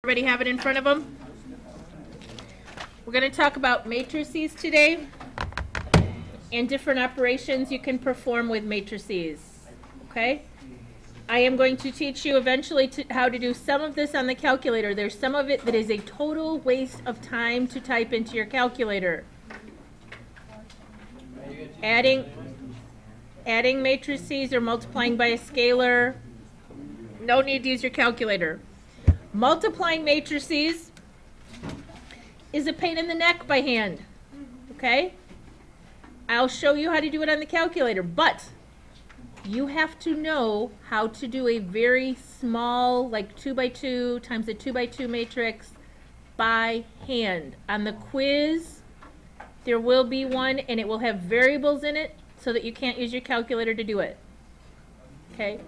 Everybody have it in front of them? We're going to talk about matrices today and different operations you can perform with matrices. Okay? I am going to teach you eventually how to do some of this on the calculator. There's some of it that is a total waste of time to type into your calculator. Adding matrices or multiplying by a scalar, no need to use your calculator. Multiplying matrices is a pain in the neck by hand, okay? I'll show you how to do it on the calculator, but you have to know how to do a very small, like 2 by 2 times a 2 by 2 matrix by hand. On the quiz, there will be one, and it will have variables in it so that you can't use your calculator to do it, okay?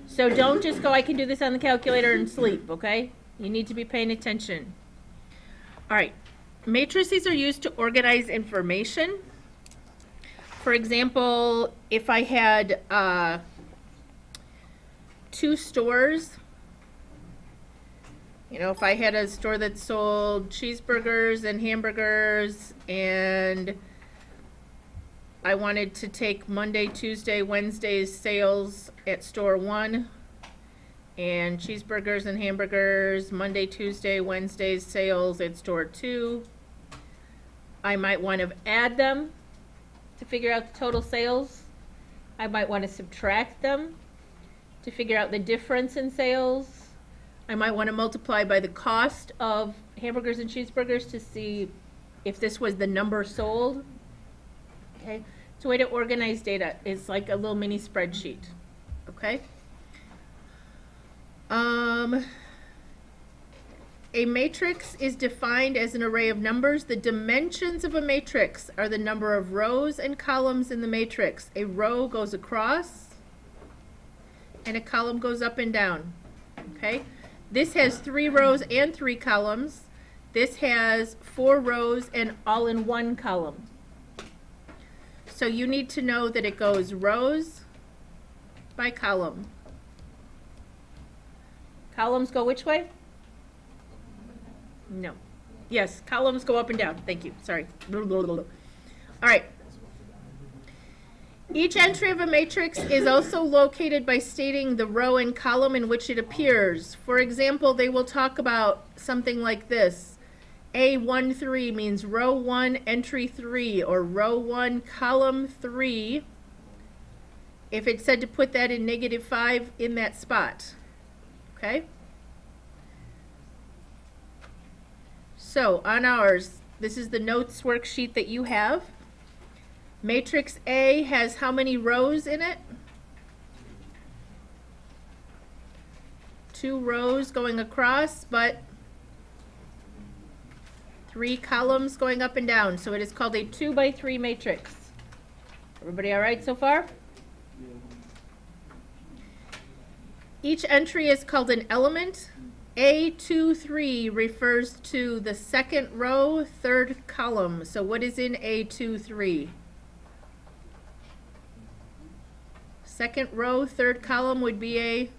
So don't just go, I can do this on the calculator and sleep, okay? You need to be paying attention. All right, matrices are used to organize information. For example, if I had 2 stores, you know, if I had a store that sold cheeseburgers and hamburgers, and I wanted to take Monday, Tuesday, Wednesday's sales at store 1 and cheeseburgers and hamburgers, Monday, Tuesday, Wednesday's sales at store 2. I might want to add them to figure out the total sales. I might want to subtract them to figure out the difference in sales. I might want to multiply by the cost of hamburgers and cheeseburgers to see if this was the number sold. Okay, it's a way to organize data. It's like a little mini spreadsheet. Okay. A matrix is defined as an array of numbers. The dimensions of a matrix are the number of rows and columns in the matrix. A row goes across and a column goes up and down. Okay. This has 3 rows and 3 columns. This has 4 rows and all in 1 column. So you need to know that it goes rows by column. Columns go which way? No. Yes, columns go up and down. Thank you. Sorry. All right. Each entry of a matrix is also located by stating the row and column in which it appears. For example, they will talk about something like this. A13 means row 1, entry 3, or row 1, column 3, if it said to put that in -5 in that spot. Okay? So on ours, this is the notes worksheet that you have. Matrix A has how many rows in it? 2 rows going across, but 3 columns going up and down. So it is called a 2 by 3 matrix. Everybody all right so far? Each entry is called an element. A23 refers to the second row, 3rd column. So what is in A23? Second row, 3rd column would be a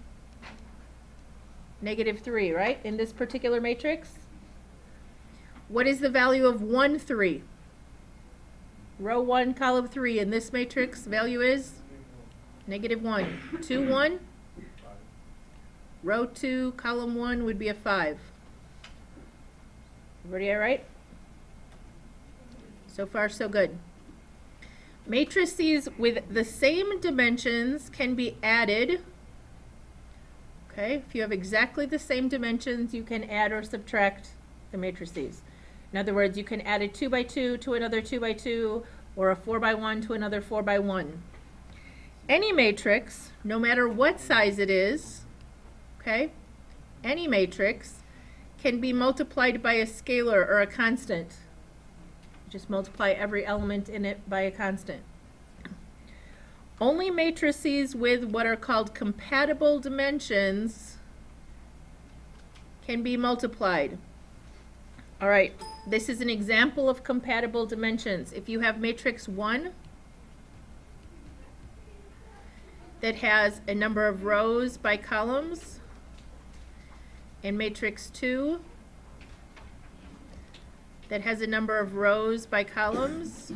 -3, right? In this particular matrix. What is the value of 1, 3? Row 1, column 3 in this matrix, value is -1. 2, 1. Row 2, column 1 would be a 5. Everybody all right? So far, so good. Matrices with the same dimensions can be added. Okay, if you have exactly the same dimensions, you can add or subtract the matrices. In other words, you can add a 2 by 2 to another 2 by 2, or a 4 by 1 to another 4 by 1. Any matrix, no matter what size it is, okay, any matrix can be multiplied by a scalar or a constant. Just multiply every element in it by a constant. Only matrices with what are called compatible dimensions can be multiplied. All right, this is an example of compatible dimensions. If you have matrix 1 that has a number of rows by columns, and matrix 2 that has a number of rows by columns.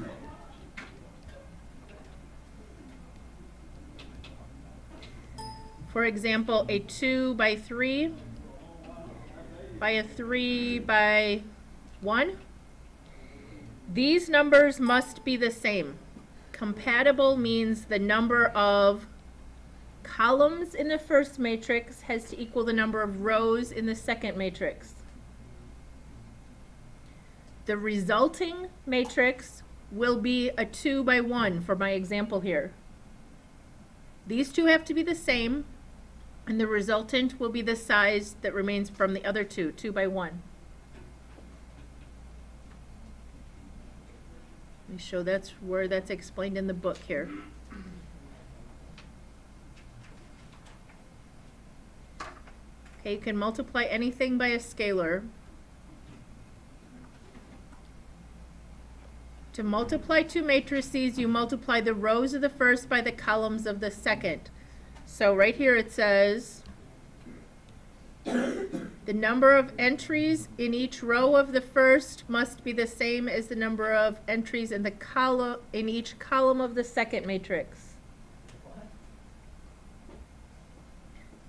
For example, a 2 by 3 by a 3 by 1. These numbers must be the same. Compatible means the number of columns in the first matrix has to equal the number of rows in the second matrix. The resulting matrix will be a 2 by 1 for my example here. These two have to be the same, and the resultant will be the size that remains from the other two, 2 by 1. Let me show that's where that's explained in the book here. Okay, you can multiply anything by a scalar. To multiply two matrices, you multiply the rows of the first by the columns of the second. So right here it says the number of entries in each row of the first must be the same as the number of entries in the column in each column of the second matrix.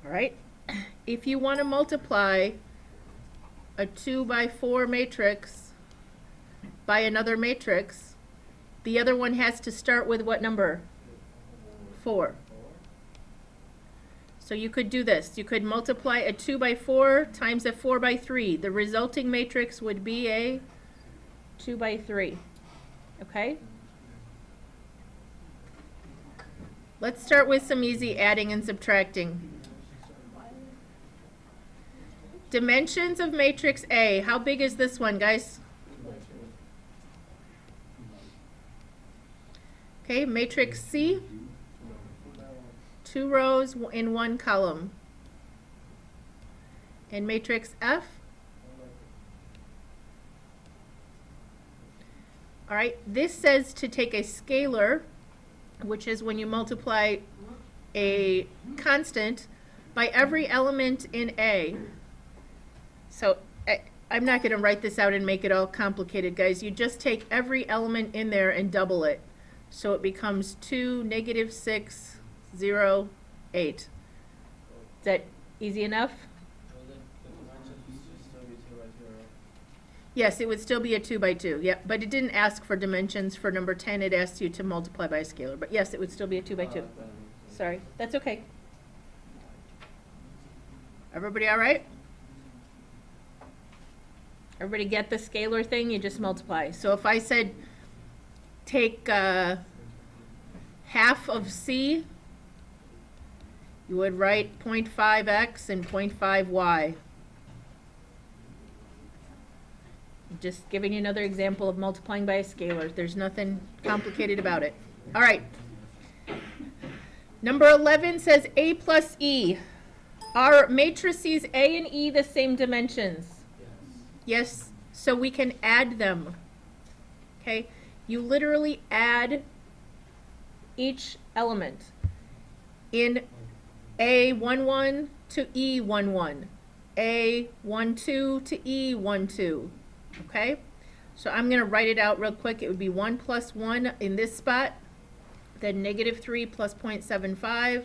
All right. If you want to multiply a 2 by 4 matrix by another matrix, the other one has to start with what number? 4. So you could do this. You could multiply a 2 by 4 times a 4 by 3. The resulting matrix would be a 2 by 3. Okay? Let's start with some easy adding and subtracting. Dimensions of matrix A. How big is this one, guys? Okay, matrix C. 2 rows in 1 column. And matrix F. All right, this says to take a scalar, which is when you multiply a constant, by every element in A. So I'm not going to write this out and make it all complicated, guys. You just take every element in there and double it. So it becomes 2, negative 6, 0, 8. Is that easy enough? Yes, it would still be a 2 by 2. Yeah, but it didn't ask for dimensions for number 10. It asked you to multiply by a scalar. But yes, it would still be a 2 by 2. Sorry, that's okay. Everybody all right? Everybody get the scalar thing? You just multiply. So if I said take half of C, you would write 0.5x and 0.5y. Just giving you another example of multiplying by a scalar. There's nothing complicated about it. All right. Number 11 says A plus E. Are matrices A and E the same dimensions? Yes, so we can add them. Okay, you literally add each element in A11 to E11, A12 to E12. Okay, so I'm going to write it out real quick. It would be 1 plus 1 in this spot, then negative 3 plus 0.75,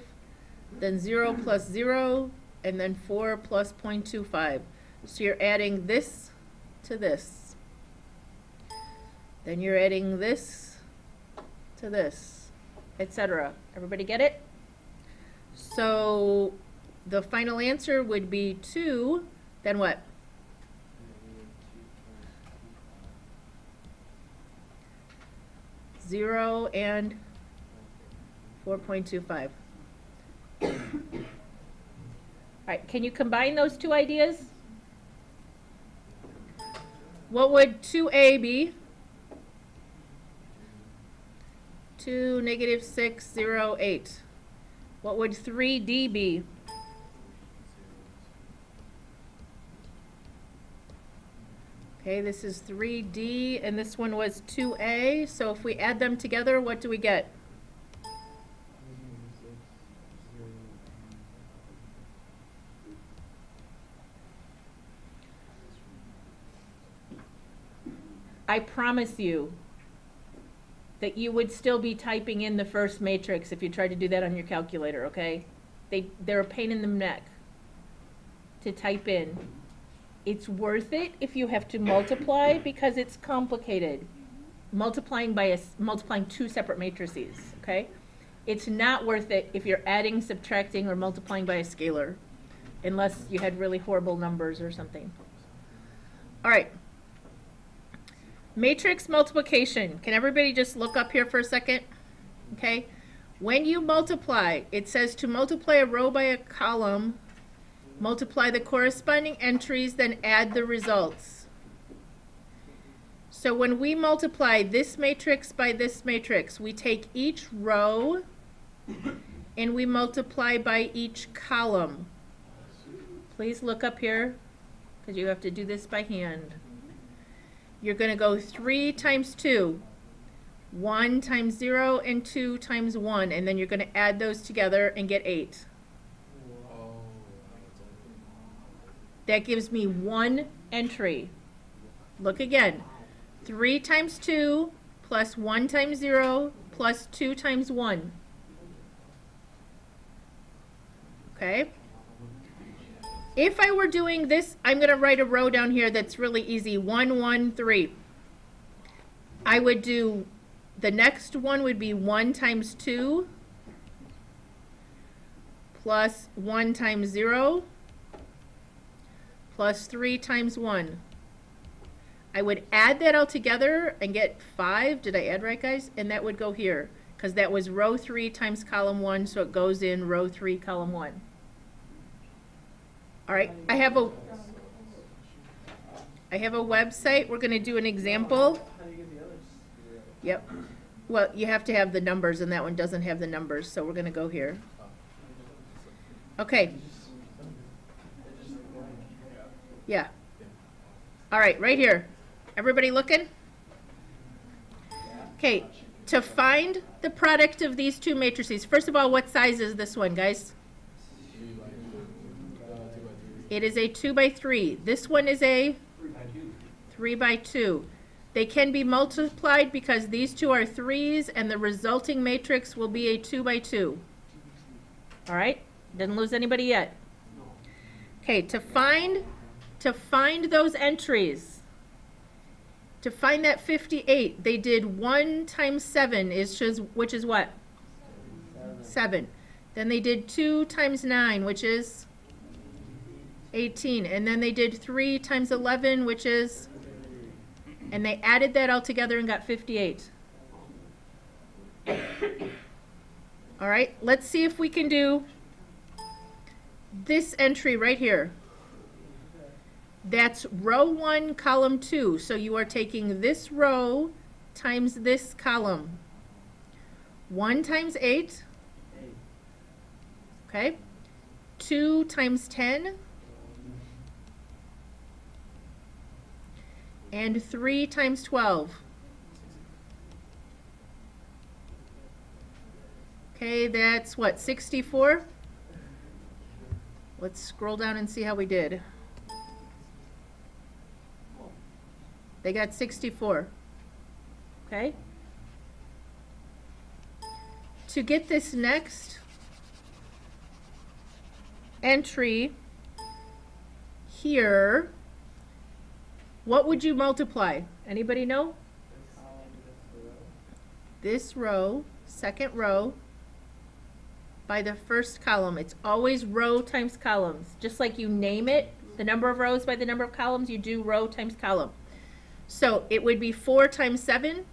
then 0 plus 0, and then 4 plus 0.25. So you're adding this to this. Then you're adding this to this, etc. Everybody get it? So the final answer would be 2, then what? Zero and 4.25. All right, can you combine those two ideas? What would 2a be? 2, negative 6, 0, 8. What would 3d be? Okay, this is 3d, and this one was 2a. So if we add them together, what do we get? I promise you that you would still be typing in the first matrix if you tried to do that on your calculator, okay? They're a pain in the neck to type in. It's worth it if you have to multiply because it's complicated. Multiplying two separate matrices, okay? It's not worth it if you're adding, subtracting, or multiplying by a scalar, unless you had really horrible numbers or something. All right. Matrix multiplication. Can everybody just look up here for a second? Okay. When you multiply, it says to multiply a row by a column, multiply the corresponding entries, then add the results. So when we multiply this matrix by this matrix, we take each row and we multiply by each column. Please look up here because you have to do this by hand. You're going to go 3 times 2, 1 times 0, and 2 times 1, and then you're going to add those together and get 8. That gives me 1 entry. Look again. 3 times 2 plus 1 times 0 plus 2 times 1. Okay? If I were doing this, I'm going to write a row down here that's really easy. 1, 1, 3. I would do, the next one would be 1 times 2 plus 1 times 0 plus 3 times 1. I would add that all together and get 5. Did I add right, guys? And that would go here because that was row 3 times column 1, so it goes in row 3, column 1. All right, I have a website. We're going to do an example. Yep. Well, you have to have the numbers, and that one doesn't have the numbers, so we're going to go here. Okay. Yeah. All right, right here. Everybody looking? Okay, to find the product of these two matrices, first of all, what size is this one, guys? It is a 2 by 3. This one is a 3 by 2. They can be multiplied because these two are 3s and the resulting matrix will be a 2 by 2. All right? Didn't lose anybody yet. Okay, to find those entries, to find that 58, they did 1 times 7, which is what? 7. Then they did 2 times 9, which is 18. And then they did 3 times 11, which is, and they added that all together and got 58. All right, let's see if we can do this entry right here. That's row 1, column 2. So you are taking this row times this column. 1 times 8. Okay. 2 times 10. And 3 times 12. Okay, that's what, 64? Let's scroll down and see how we did. They got 64. Okay? To get this next entry here, what would you multiply? Anybody know? This row, second row, by the first column. It's always row times columns. Just like you name it, the number of rows by the number of columns, you do row times column. So it would be 4 times 7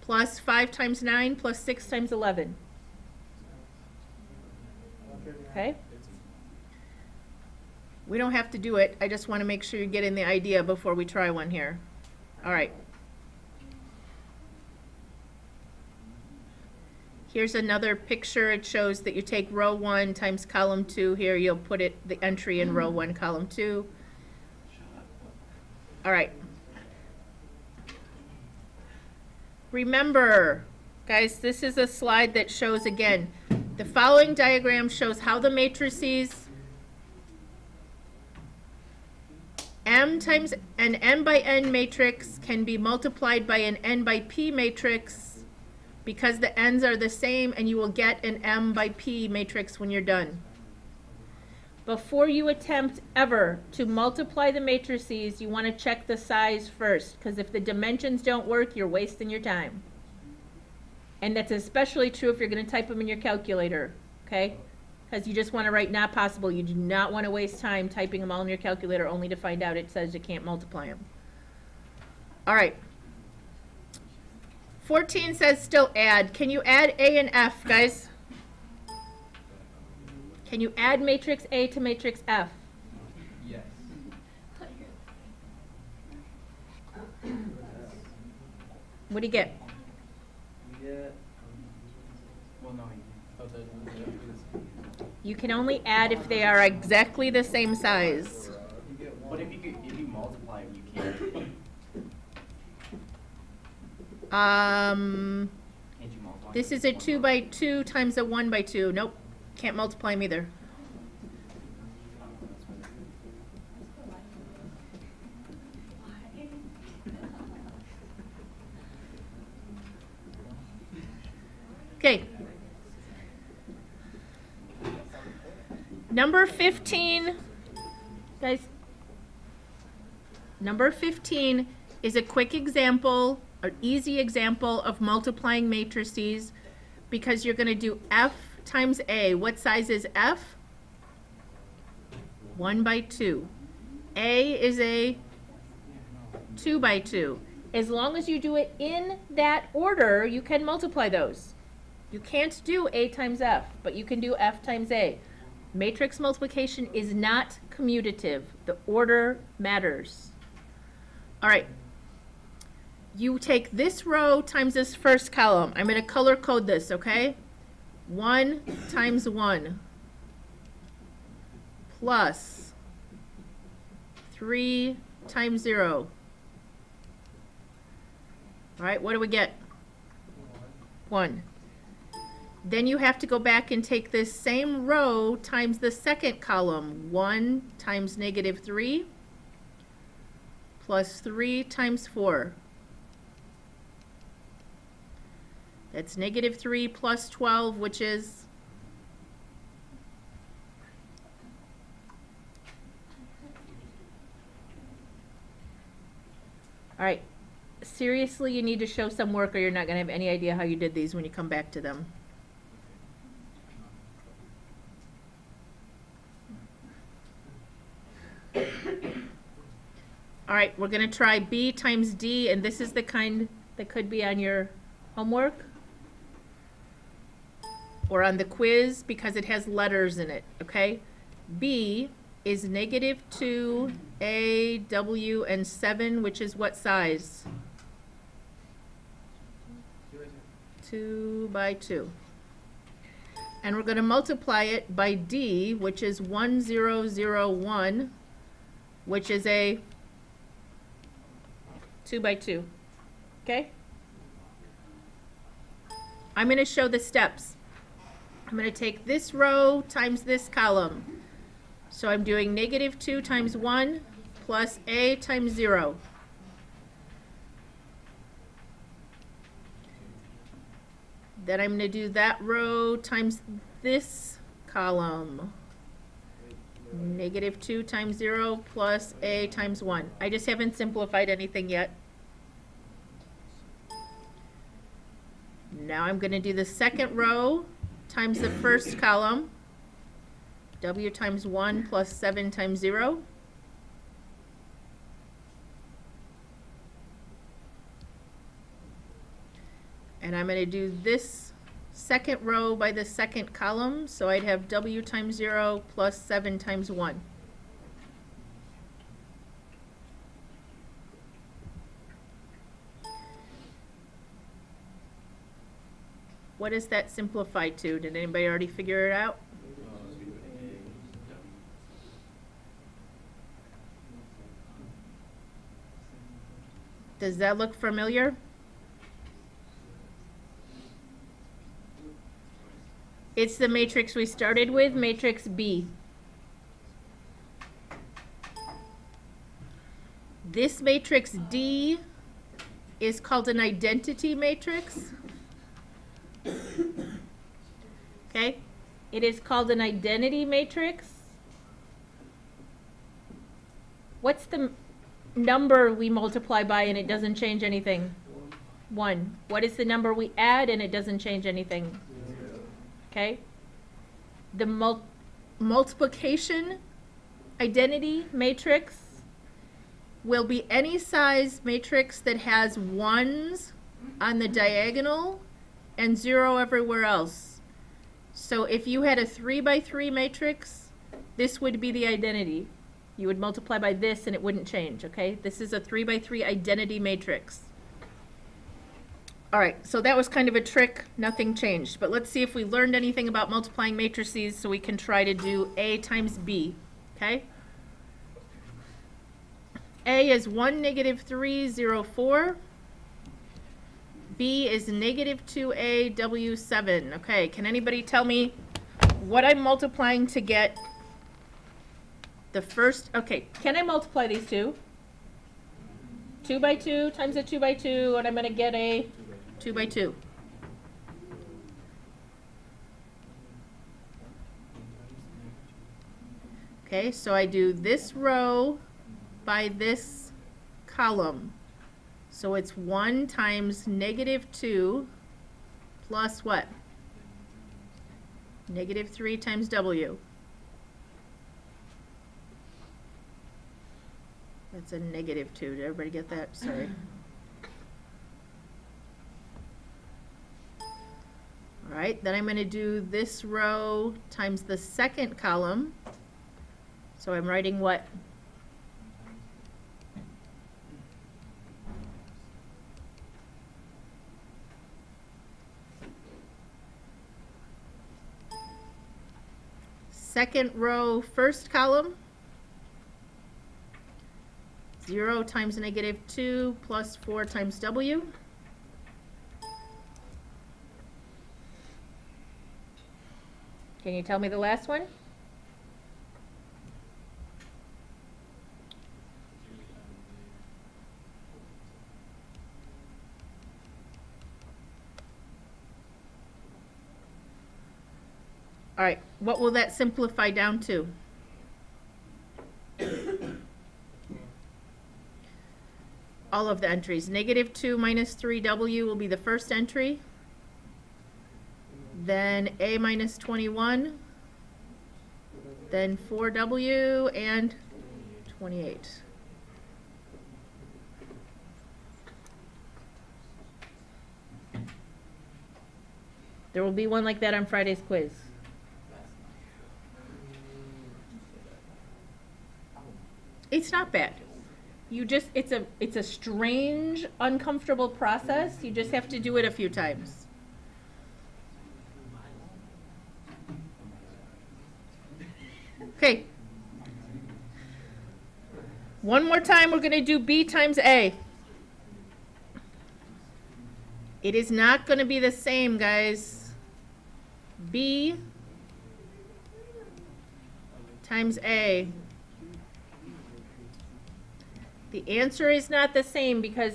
plus 5 times 9 plus 6 times 11. Okay? We don't have to do it. I just want to make sure you're getting the idea before we try one here. All right. Here's another picture. It shows that you take row 1 times column 2. Here you'll put the entry in row 1, column 2. All right. Remember, guys, this is a slide that shows, again, the following diagram shows how the matrices M times an M by N matrix can be multiplied by an N by P matrix because the N's are the same, and you will get an M by P matrix when you're done. Before you attempt ever to multiply the matrices, you want to check the size first, because if the dimensions don't work, you're wasting your time. And that's especially true if you're going to type them in your calculator, okay? Because you just want to write not possible. You do not want to waste time typing them all in your calculator only to find out it says you can't multiply them. All right. 14 says still add. Can you add A and F, guys? Can you add matrix A to matrix F? Yes. What do you get? Well, no. You can only add if they are exactly the same size. But if you multiply them, you can't. Can't you multiply? This is a 2 by 2 times a 1 by 2. Nope, can't multiply them either. Okay. Number 15, guys, number 15 is a quick example, an easy example of multiplying matrices, because you're going to do F times A. What size is F? 1 by 2. A is a 2 by 2. As long as you do it in that order, you can multiply those. You can't do A times F, but you can do F times A. Matrix multiplication is not commutative. The order matters. All right. You take this row times this first column. I'm going to color code this, okay? 1 times 1 plus 3 times 0. All right, what do we get? 1. Then you have to go back and take this same row times the second column. 1 times negative 3 plus 3 times 4. That's negative 3 plus 12, which is all right. Seriously, you need to show some work or you're not going to have any idea how you did these when you come back to them. All right, we're going to try B times D, and this is the kind that could be on your homework or on the quiz because it has letters in it, okay? B is negative 2, A, W, and 7, which is what size? 2 by 2. And we're going to multiply it by D, which is 1001, which is a 2 by 2. Okay? I'm going to show the steps. I'm going to take this row times this column. So I'm doing negative 2 times 1 plus A times 0. Then I'm going to do that row times this column. Negative 2 times 0 plus A times 1. I just haven't simplified anything yet. Now I'm going to do the second row times the first column. W times 1 plus 7 times 0. And I'm going to do this second row by the second column, so I'd have W times 0 plus 7 times 1. What does that simplify to? Did anybody already figure it out? Does that look familiar? It's the matrix we started with, matrix B. This matrix D is called an identity matrix. Okay? It is called an identity matrix. What's the number we multiply by and it doesn't change anything? 1. What is the number we add and it doesn't change anything? Okay? The multiplication identity matrix will be any size matrix that has 1s on the diagonal and 0 everywhere else. So if you had a 3 by 3 matrix, this would be the identity. You would multiply by this and it wouldn't change, okay? This is a 3 by 3 identity matrix. All right, so that was kind of a trick, nothing changed. But let's see if we learned anything about multiplying matrices so we can try to do A times B, okay? A is 1, negative 3, 0, 4. B is negative 2A, W, 7. Okay, can anybody tell me what I'm multiplying to get the first? Okay, can I multiply these two? 2 by 2 times a 2 by 2, and I'm going to get a 2 by 2. Okay, so I do this row by this column. So it's 1 times negative 2 plus what? Negative 3 times W. That's a negative 2. Did everybody get that? Sorry. All right, then I'm going to do this row times the second column. So I'm writing what? Second row, first column. 0 times negative 2 plus 4 times W. Can you tell me the last one? All right, what will that simplify down to? All of the entries. Negative 2 minus 3W will be the first entry. Then A minus 21. Then 4W and 28. There will be one like that on Friday's quiz. It's not bad. You just, it's a strange, uncomfortable process. You just have to do it a few times. Okay. One more time, we're going to do B times A. It is not going to be the same, guys. B times A. The answer is not the same because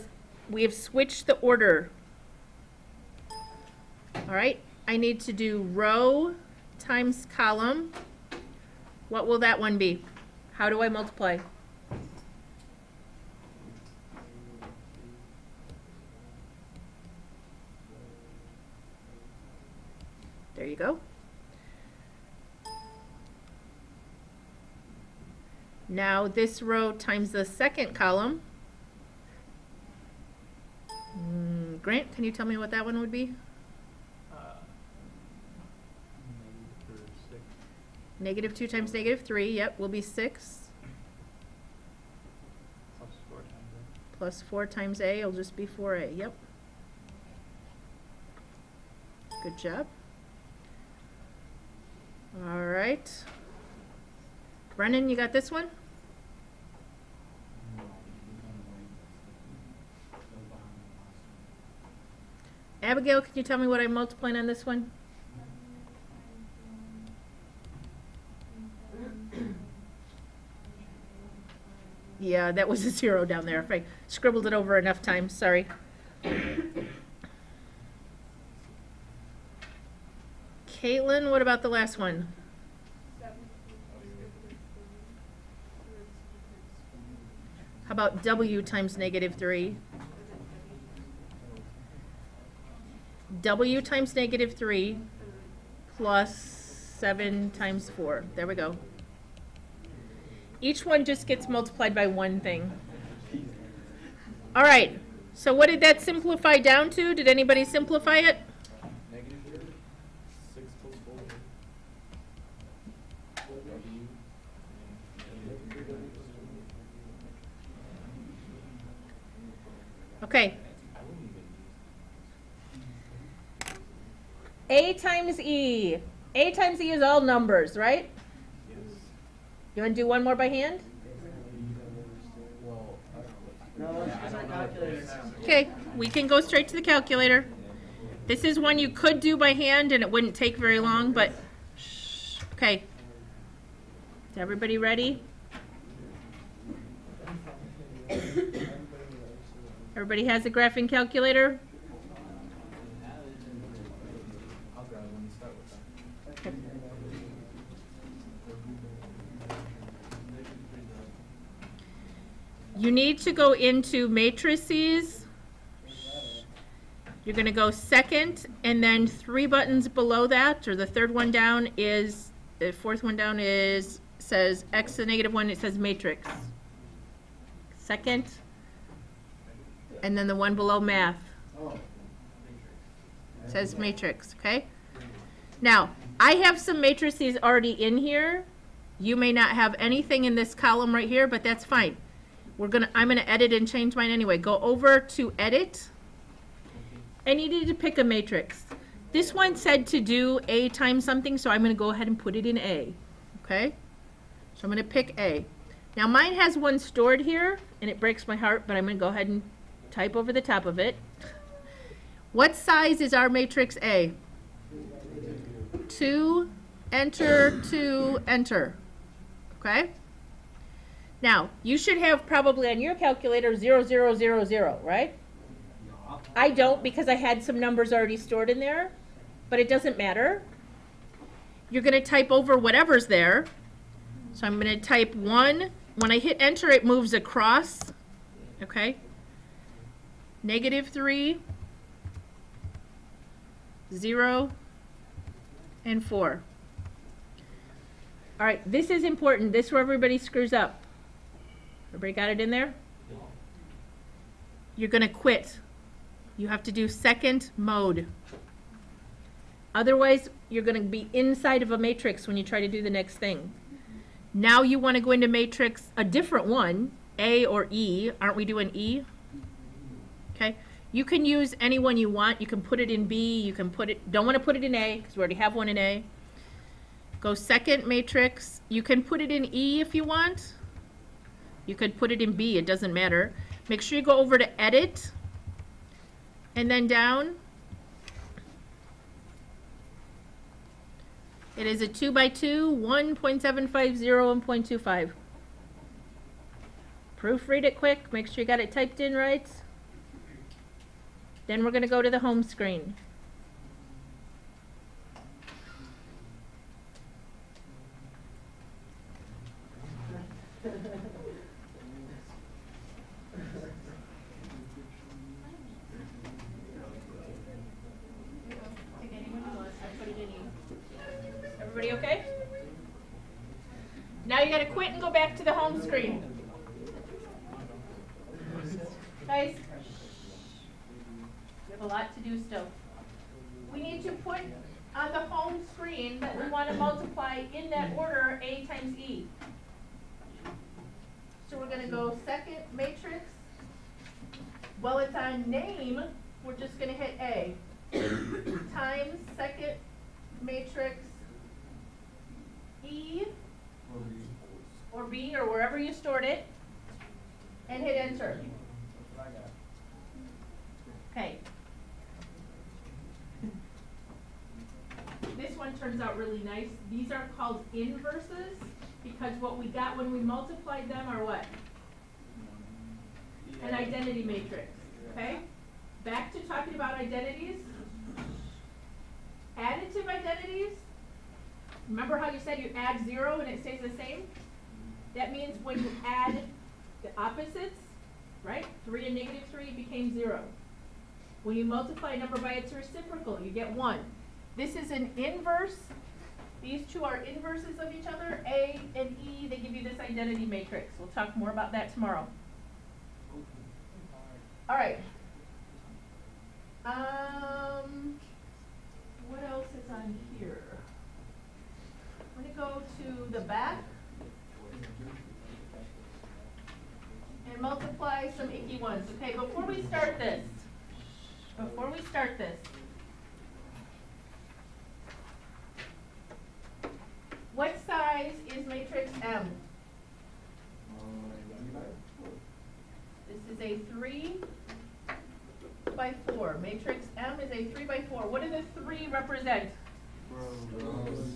we have switched the order. All right, I need to do row times column. What will that one be? How do I multiply? There you go. Now this row times the second column. Grant, can you tell me what that one would be? Negative 2 times negative 3, yep, will be 6. Plus 4 times A will just be 4A, yep. Good job. All right. Brennan, you got this one? Abigail, can you tell me what I'm multiplying on this one? Yeah, that was a 0 down there. If I scribbled it over enough times, sorry. Caitlin, what about the last one? How about W times -3? W times -3 plus 7 times 4. There we go. Each one just gets multiplied by one thing. All right, so what did that simplify down to? Did anybody simplify it? -6 plus 4. Okay. A times E. A times E is all numbers, right? Yes. You want to do one more by hand? Well, No, let's use our calculator now. Okay, we can go straight to the calculator. This is one you could do by hand and it wouldn't take very long, but okay. Is everybody ready? Everybody has a graphing calculator? I'll grab one and start with that. You need to go into matrices. You're going to go second, and then 3 buttons below that, or the third one down is, the fourth one down is, says X to the -1, it says matrix. Second, and then the one below math says matrix, okay? Now, I have some matrices already in here. You may not have anything in this column right here, but that's fine. I'm gonna edit and change mine anyway. Go over to edit, and you need to pick a matrix. This one said to do A times something, so I'm gonna go ahead and put it in A, okay? So I'm gonna pick A. Now mine has one stored here, and it breaks my heart, but I'm gonna go ahead and type over the top of it. What size is our matrix A? 2, enter, 2, enter, okay? Now, you should have probably on your calculator 0, 0, 0, 0, right? I don't because I had some numbers already stored in there, but it doesn't matter. You're going to type over whatever's there. So I'm going to type 1. When I hit enter, it moves across, okay? -3, 0, and 4. All right, this is important. This is where everybody screws up. Everybody got it in there? You're going to quit. You have to do second mode. Otherwise, you're going to be inside of a matrix when you try to do the next thing. Now you want to go into matrix, a different one, A or E. Aren't we doing E? Okay. You can use any one you want. You can put it in B. You can put it, don't want to put it in A because we already have one in A. Go second matrix. You can put it in E if you want. You could put it in B, it doesn't matter. Make sure you go over to edit and then down. It is a 2 by 2, 1.750 and 0.25. Proofread it quick, make sure you got it typed in right. Then we're going to go to the home screen. Everybody okay? Now you got to quit and go back to the home screen. Guys, we have a lot to do still. We need to put on the home screen that we want to multiply in that order A times E. So we're going to go second matrix. Well, it's on name, we're just going to hit A. Times second matrix E or B or wherever you stored it, and hit enter. Okay. This one turns out really nice. These are called inverses because what we got when we multiplied them are what? an identity matrix, okay? Back to talking about identities. Additive identities. Remember how you said you add 0 and it stays the same? That means when you add the opposites, right? 3 and -3 became 0. When you multiply a number by its reciprocal, you get 1. This is an inverse. These two are inverses of each other, A and E. They give you this identity matrix. We'll talk more about that tomorrow. All right. What else is on here? I'm going to go to the back and multiply some icky ones. Okay, before we start this, what size is matrix M? This is a 3 by 4. Matrix M is a 3 by 4. What do the 3 represent? Rows.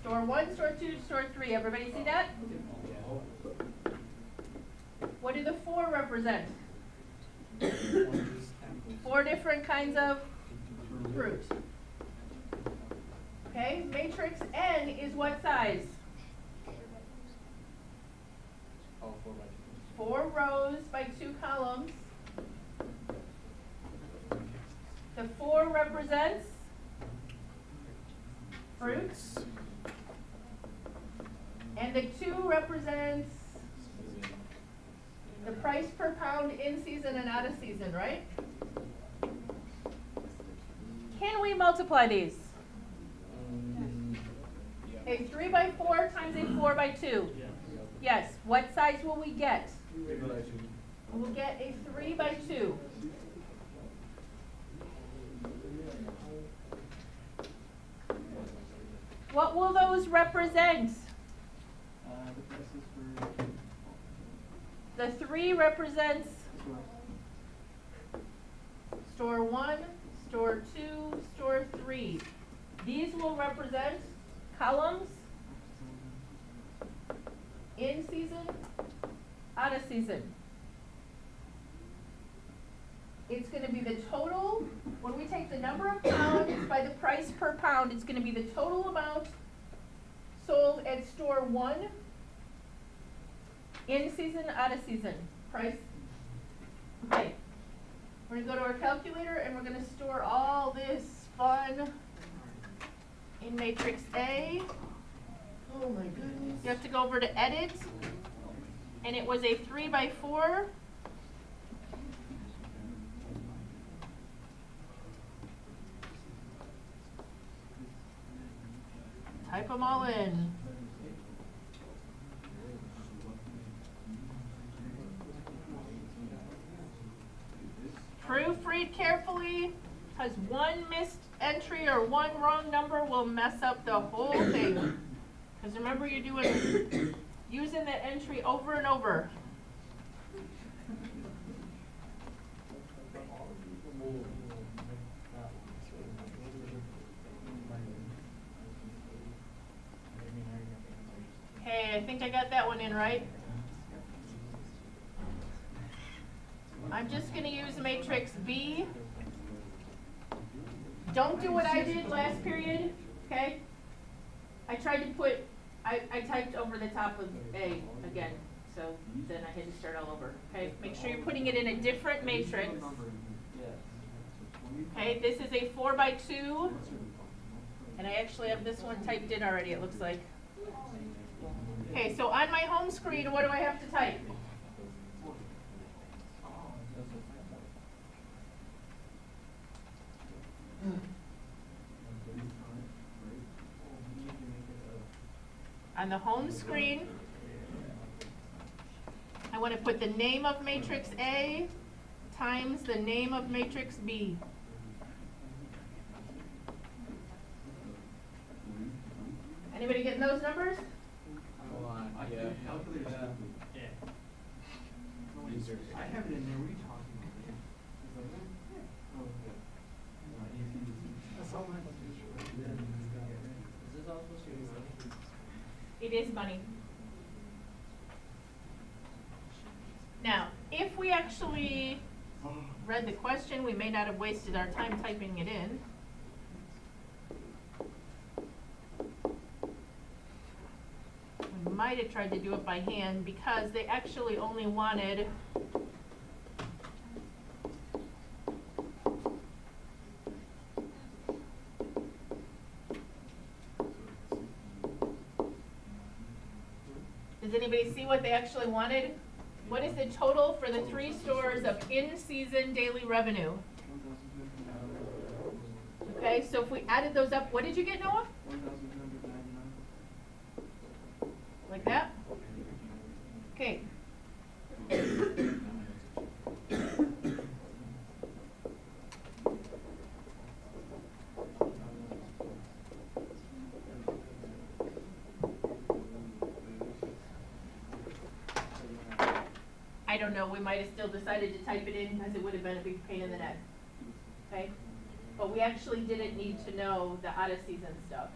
Store 1, store 2, store 3. Everybody see that? What do the 4 represent? 4 different kinds of fruit. Okay, matrix N is what size? 4 rows by 2 columns. The 4 represents fruits. And the 2 represents the price per pound in season and out of season, right? Can we multiply these? A 3 by 4 times a 4 by 2. Yes. What size will we get? We'll get a 3 by 2. What will those represent? The 3 represents store 1, store 2, store 3. These will represent columns in season, out of season. It's going to be the total, when we take the number of pounds by the price per pound, it's going to be the total amount sold at store 1, in season, out of season. Price. Okay. We're going to go to our calculator and we're going to store all this fun in matrix A. Oh my goodness. You have to go over to edit. And it was a 3 by 4. Type them all in. Proofread carefully, because one missed entry or one wrong number will mess up the whole thing. Because remember, you're doing using the entry over and over. Okay, I think I got that one in right. I'm just going to use matrix B. Don't do what I did last period, okay? I tried to put, I typed over the top of A again, so then I had to start all over, okay? Make sure you're putting it in a different matrix. Okay, this is a 4 by 2, and I actually have this one typed in already, it looks like. Okay, so on my home screen, what do I have to type? On the home screen, I want to put the name of matrix A times the name of matrix B. Anybody getting those numbers? Yeah. I have it in there. What are you talking about? Is this all supposed to be money? It is money. Now, if we actually read the question, we may not have wasted our time typing it in. We might have tried to do it by hand because they actually only wanted Does anybody see what they actually wanted? What is the total for the 3 stores of in-season daily revenue? Okay, so if we added those up, what did you get, Noah? 1,299. Like that? Okay. I don't know, we might have still decided to type it in because it would have been a big pain in the neck. Okay? But we actually didn't need to know the out of season stuff.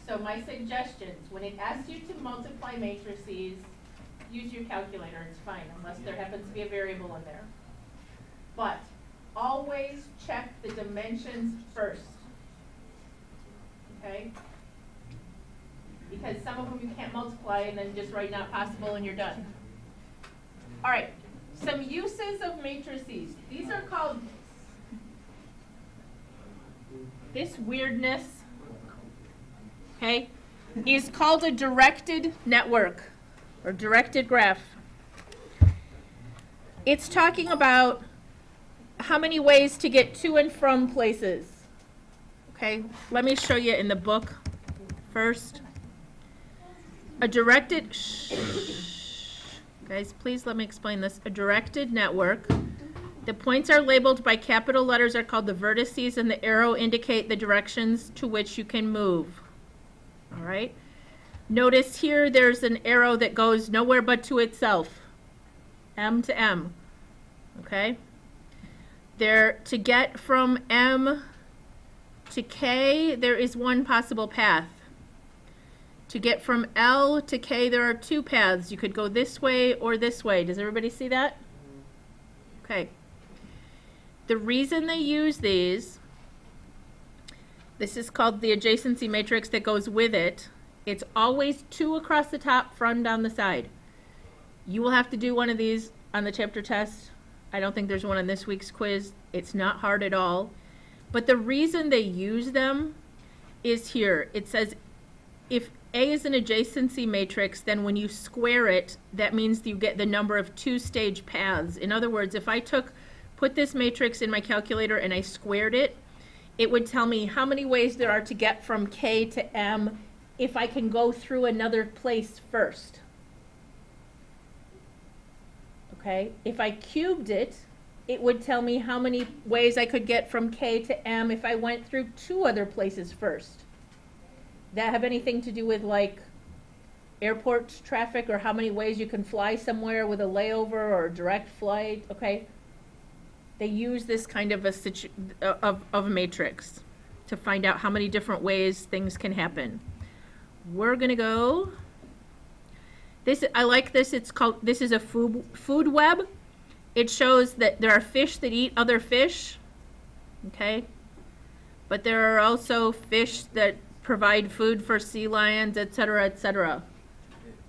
So my suggestions, when it asks you to multiply matrices, use your calculator, it's fine, unless there happens to be a variable in there. But always check the dimensions first. Okay? Because some of them you can't multiply and then just write not possible and you're done. All right, some uses of matrices. These are called, this weirdness, okay, is called a directed network or directed graph. It's talking about how many ways to get to and from places. Okay, let me show you in the book first. A directed, guys, please let me explain this. A directed network. The points are labeled by capital letters are called the vertices, and the arrow indicate the directions to which you can move. All right. Notice here there's an arrow that goes nowhere but to itself. M to M. Okay. There, to get from M to K, there is one possible path. To get from L to K, there are 2 paths. You could go this way or this way. Does everybody see that? Okay. The reason they use these, this is called the adjacency matrix that goes with it. It's always 2 across the top, from down the side. You will have to do one of these on the chapter test. I don't think there's one on this week's quiz. It's not hard at all. But the reason they use them is here. It says if A is an adjacency matrix, then when you square it, that means you get the number of 2-stage paths. In other words, if I put this matrix in my calculator and I squared it, it would tell me how many ways there are to get from K to M if I can go through another place first. Okay? If I cubed it, it would tell me how many ways I could get from K to M if I went through 2 other places first. That have anything to do with like airport traffic or how many ways you can fly somewhere with a layover or a direct flight? Okay. They use this kind of a matrix to find out how many different ways things can happen. We're gonna go. I like this. This is a food web. It shows that there are fish that eat other fish. Okay. But there are also fish that provide food for sea lions, etc., etc.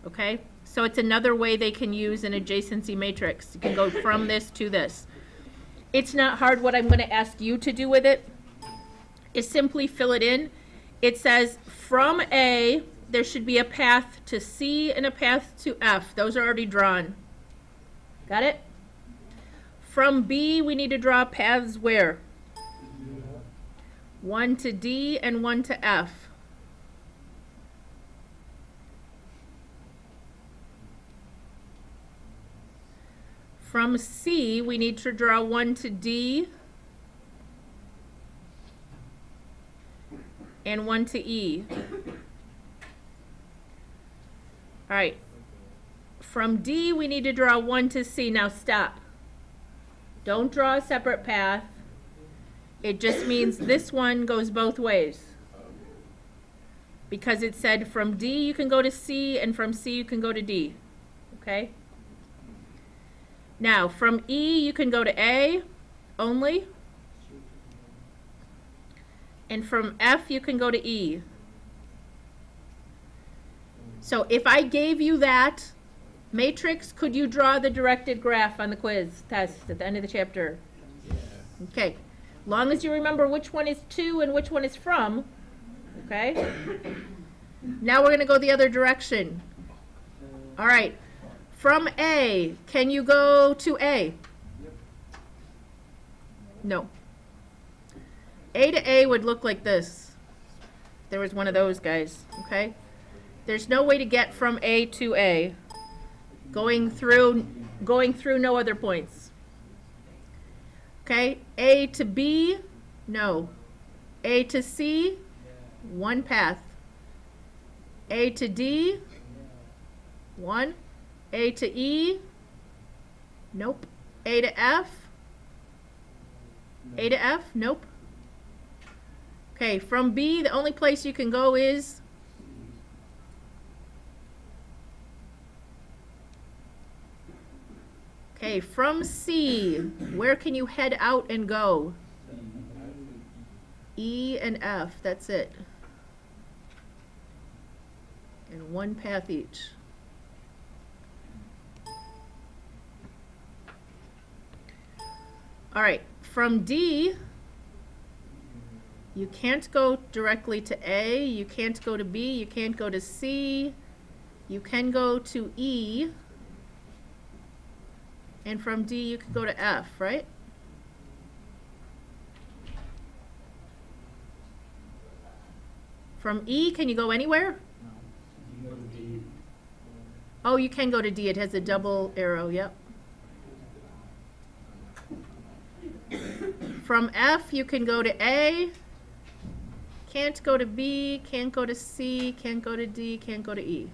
Okay? So it's another way they can use an adjacency matrix. You can go from this to this. It's not hard. What I'm going to ask you to do with it is simply fill it in. It says from A, there should be a path to C and a path to F. Those are already drawn. Got it? From B, we need to draw paths where? 1 to D and 1 to F. From C, we need to draw 1 to D and 1 to E. All right. From D, we need to draw 1 to C. Now stop. Don't draw a separate path. It just means this one goes both ways. because it said from D you can go to C, and from C you can go to D. Okay? Now, from E you can go to A only, and from F you can go to E. So if I gave you that matrix, could you draw the directed graph on the quiz test at the end of the chapter? Okay. Long as you remember which one is to and which one is from. Okay? Now we're going to go the other direction. All right. From A, can you go to A? No. A to A would look like this. There was one of those guys. Okay? There's no way to get from A to A. Going through no other points. Okay, A to B, no. A to C, one path. A to D, one. A to E, nope. A to F, A to F, nope. Okay, from B, the only place you can go is okay, from C, where can you head out and go? E and F, that's it. And one path each. All right, from D, you can't go directly to A, you can't go to B, you can't go to C, you can go to E, and from D you can go to F, right? From E, can you go anywhere? Oh, you can go to D. It has a double arrow, yep. From F, you can go to A. Can't go to B, can't go to C, can't go to D, can't go to E.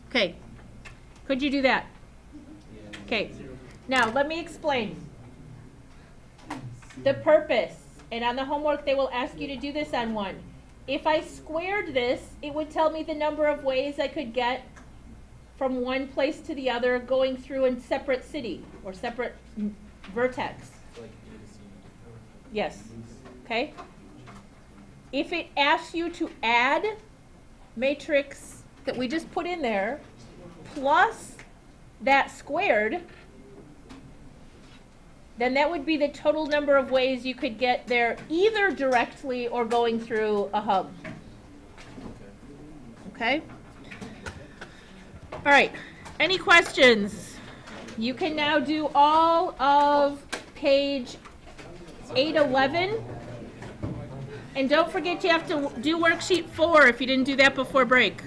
Okay. Could you do that? Okay. Now, let me explain. The purpose, and on the homework they will ask you to do this on one. If I squared this, it would tell me the number of ways I could get from one place to the other going through a separate city or separate vertex. Like A to C. Yes. Okay? If it asks you to add matrix that we just put in there plus that squared, then that would be the total number of ways you could get there either directly or going through a hub. Okay? All right. Any questions? You can now do all of page 811. And don't forget you have to do worksheet 4 if you didn't do that before break.